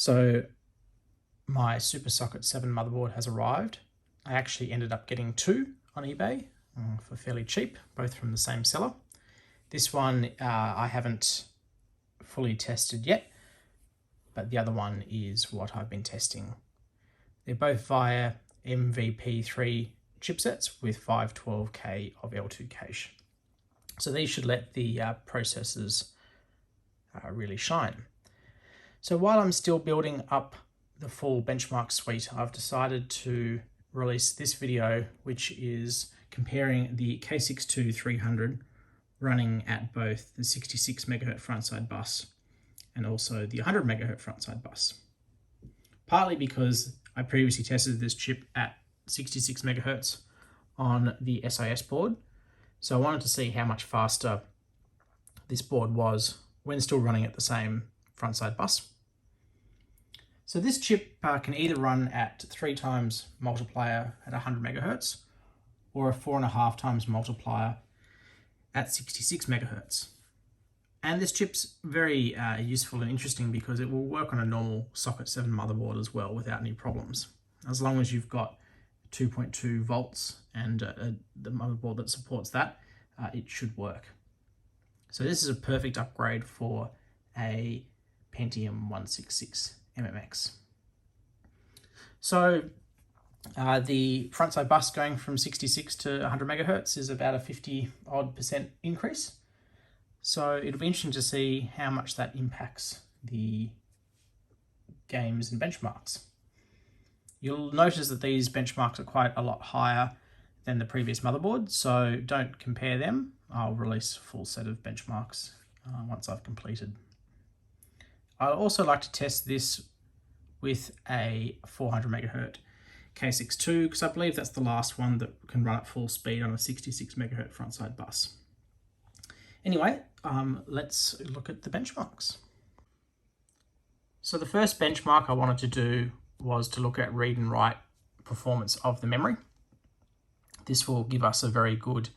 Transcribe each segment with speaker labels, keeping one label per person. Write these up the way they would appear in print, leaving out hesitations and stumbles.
Speaker 1: So my SuperSocket 7 motherboard has arrived. I actually ended up getting two on eBay for fairly cheap, both from the same seller. This one I haven't fully tested yet, but the other one is what I've been testing. They're both via MVP3 chipsets with 512K of L2 cache. So these should let the processors really shine. So while I'm still building up the full benchmark suite, I've decided to release this video, which is comparing the K6-2 300 running at both the 66 MHz frontside bus and also the 100 MHz frontside bus. Partly because I previously tested this chip at 66 MHz on the SIS board, so I wanted to see how much faster this board was when still running at the same frontside bus. So this chip can either run at 3 times multiplier at 100 MHz or a 4.5 times multiplier at 66 MHz. And this chip's very useful and interesting because it will work on a normal Socket 7 motherboard as well without any problems. As long as you've got 2.2 volts and the motherboard that supports that, it should work. So this is a perfect upgrade for a Pentium 166 MMX. So the frontside bus going from 66 to 100 MHz is about a 50% increase. So it'll be interesting to see how much that impacts the games and benchmarks. You'll notice that these benchmarks are quite a lot higher than the previous motherboard, so don't compare them. I'll release a full set of benchmarks once I've completed. I'd also like to test this with a 400 MHz K6-2 because I believe that's the last one that can run at full speed on a 66 MHz frontside bus. Anyway, let's look at the benchmarks. So the first benchmark I wanted to do was to look at read and write performance of the memory. This will give us a very good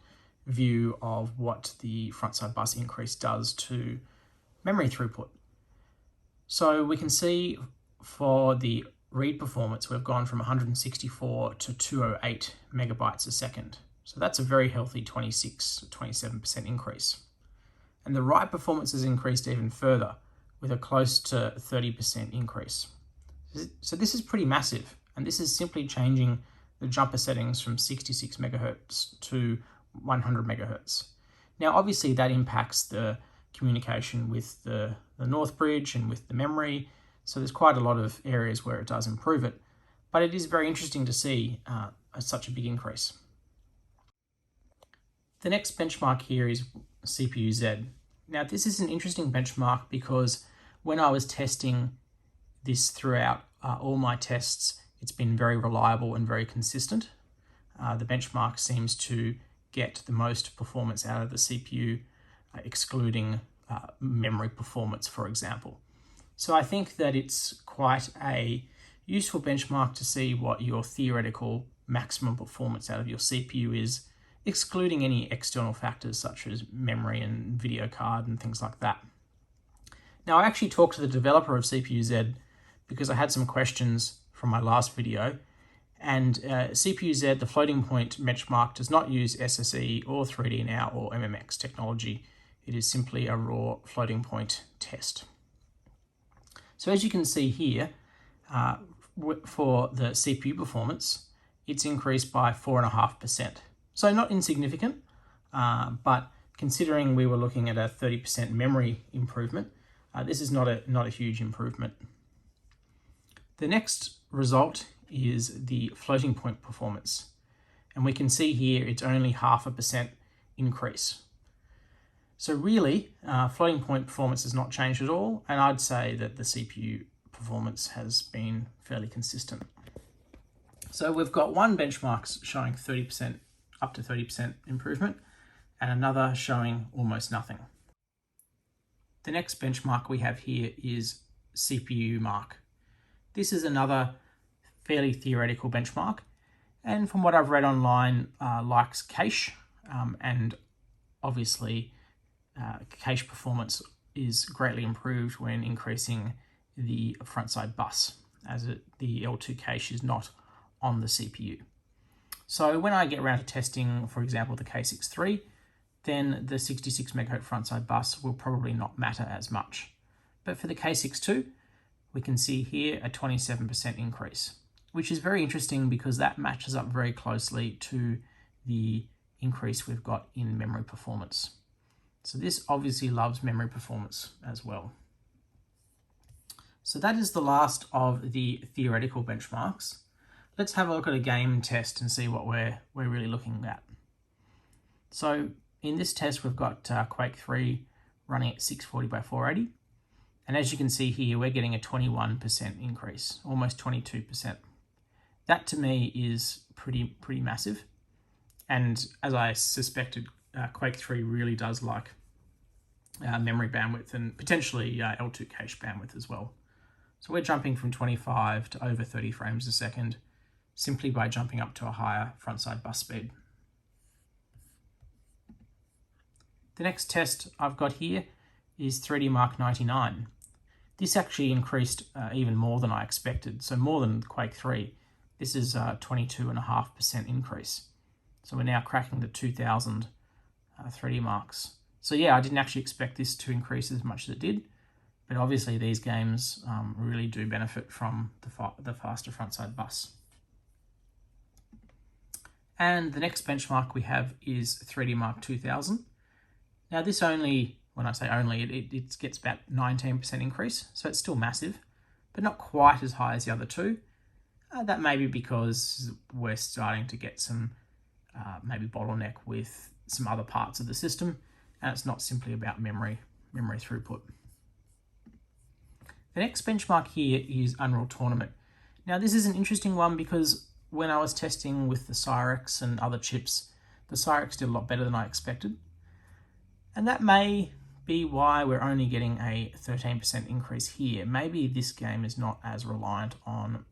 Speaker 1: view of what the frontside bus increase does to memory throughput. So we can see for the read performance, we've gone from 164 to 208 megabytes a second. So that's a very healthy 27% increase. And the write performance has increased even further with a close to 30% increase. So this is pretty massive, and this is simply changing the jumper settings from 66 megahertz to 100 megahertz. Now, obviously that impacts the communication with the North Bridge and with the memory. So there's quite a lot of areas where it does improve it, but it is very interesting to see such a big increase. The next benchmark here is CPU-Z. Now this is an interesting benchmark because when I was testing this throughout all my tests, it's been very reliable and very consistent. The benchmark seems to get the most performance out of the CPU, excluding memory performance, for example. So I think that it's quite a useful benchmark to see what your theoretical maximum performance out of your CPU is, excluding any external factors such as memory and video card and things like that. Now I actually talked to the developer of CPU-Z because I had some questions from my last video, and CPU-Z, the floating point benchmark, does not use SSE or 3D Now or MMX technology. It is simply a raw floating point test. So as you can see here, for the CPU performance, it's increased by 4.5%. So not insignificant, but considering we were looking at a 30% memory improvement, this is not a huge improvement. The next result is the floating point performance. And we can see here it's only 0.5% increase. So really, floating point performance has not changed at all, and I'd say that the CPU performance has been fairly consistent. So we've got one benchmark showing 30%, up to 30% improvement, and another showing almost nothing. The next benchmark we have here is CPU mark. This is another fairly theoretical benchmark, and from what I've read online, likes cache, and obviously cache performance is greatly improved when increasing the front-side bus, as the L2 cache is not on the CPU. So when I get around to testing, for example, the K6-3, then the 66 MHz front-side bus will probably not matter as much. But for the K6-2, we can see here a 27% increase, which is very interesting because that matches up very closely to the increase we've got in memory performance. So this obviously loves memory performance as well. So that is the last of the theoretical benchmarks. Let's have a look at a game test and see what we're really looking at. So in this test, we've got Quake 3 running at 640 by 480. And as you can see here, we're getting a 21% increase, almost 22%. That to me is pretty massive. And as I suspected, Quake 3 really does like memory bandwidth and potentially L2 cache bandwidth as well. So we're jumping from 25 to over 30 frames a second simply by jumping up to a higher front-side bus speed. The next test I've got here is 3D Mark 99. This actually increased even more than I expected, so more than Quake 3. This is a 22.5% increase. So we're now cracking the 2000 3D marks. So yeah, I didn't actually expect this to increase as much as it did, but obviously these games really do benefit from the faster front-side bus. And the next benchmark we have is 3D Mark 2000. Now this only, when I say only, it gets about 19% increase, so it's still massive, but not quite as high as the other two. That may be because we're starting to get some maybe bottleneck with some other parts of the system, and it's not simply about memory throughput. The next benchmark here is Unreal Tournament. Now this is an interesting one because when I was testing with the Cyrex and other chips, the Cyrex did a lot better than I expected. And that may be why we're only getting a 13% increase here. Maybe this game is not as reliant on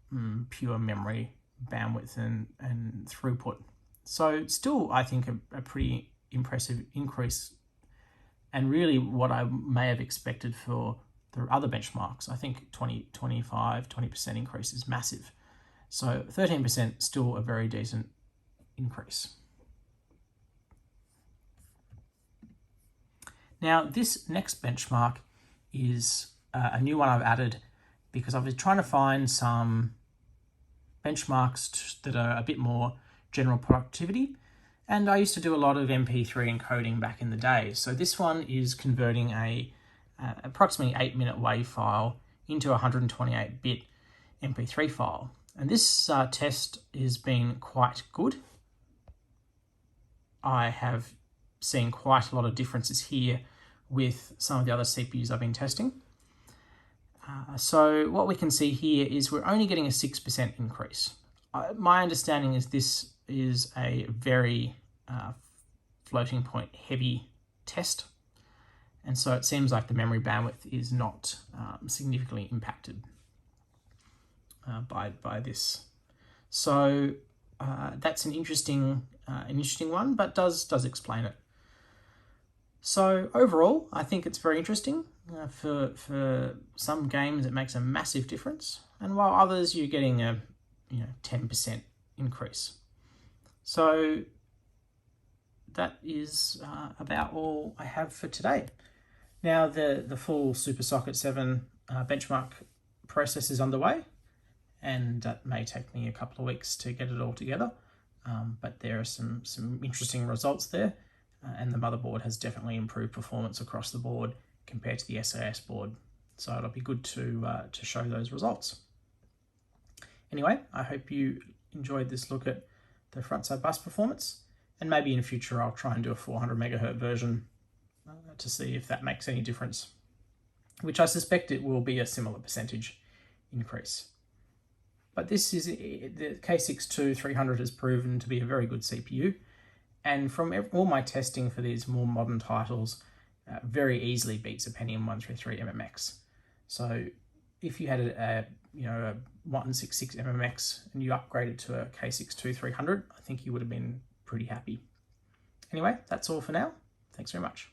Speaker 1: pure memory bandwidth and throughput. So still, I think a pretty impressive increase, and really what I may have expected for the other benchmarks. I think 20% increase is massive. So 13% still a very decent increase. Now this next benchmark is a new one I've added because I've been trying to find some benchmarks that are a bit more general productivity, and I used to do a lot of MP3 encoding back in the day. So this one is converting a approximately 8-minute WAV file into a 128-bit MP3 file, and this test has been quite good. I have seen quite a lot of differences here with some of the other CPUs I've been testing. So what we can see here is we're only getting a 6% increase. My understanding is this is a very floating point heavy test, and so it seems like the memory bandwidth is not significantly impacted by this. So that's an interesting one, but does explain it. So overall, I think it's very interesting. For some games, it makes a massive difference, and while others you're getting a 10% increase. So that is about all I have for today. Now the full SuperSocket 7 benchmark process is underway, and that may take me a couple of weeks to get it all together. But there are some interesting results there, and the motherboard has definitely improved performance across the board compared to the SAS board. So it'll be good to show those results. Anyway, I hope you enjoyed this look at the front-side bus performance, and maybe in the future I'll try and do a 400 MHz version to see if that makes any difference, which I suspect it will be a similar percentage increase. But this is the K6-2 300 has proven to be a very good CPU, and from all my testing for these more modern titles, very easily beats a Pentium 133 MMX. So if you had a 166 MMX and you upgraded to a K6-2 300, I think you would have been pretty happy. Anyway, that's all for now. Thanks very much.